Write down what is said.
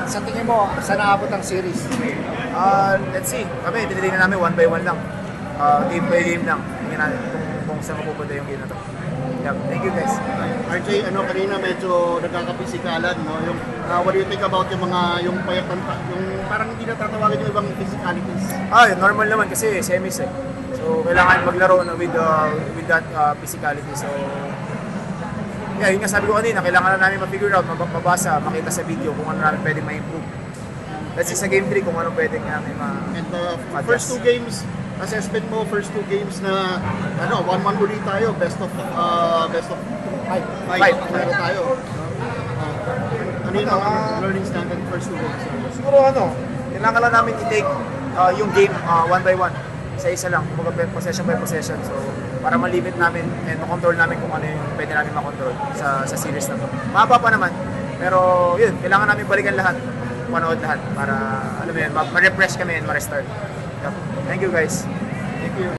sa tingin mo, saan naabot ang series? Let's see. Kami, tinitingnan namin 1 by 1 lang. Game by game lang. Tingnan natin kung saan mapupunta yung game na to. Yep. Thank you guys. RJ, kanina medyo nagkakapisikalan, no? Yung, what do you think about yung mga, yung payatan, yung parang hindi natatawagin yung ibang physicalities? Normal naman kasi semis eh. So, kailangan maglaro with that physicality. So, yeah, yun nga sabi ko kanina, kailangan na namin ma-figure out, mabasa, makita sa video kung ano namin pwedeng ma-improve. Let's see sa game 3 kung ano pwedeng namin And first two games, assessment mo, first two games na 1-1 ulit tayo, best of 5 meron tayo. Ano yung mga learnings natin first two games? Siguro kailangan lang namin i-take yung game 1 by 1. Isa-isa lang, kumbaga possession by possession. So, para ma-limit namin and ma-control namin kung ano yung pwede namin ma-control sa series na to. Mahaba pa naman, pero yun, kailangan namin balikan lahat, manood lahat para, alam mo yun, ma-refresh kami and ma-restart. Yep. Thank you guys. Thank you.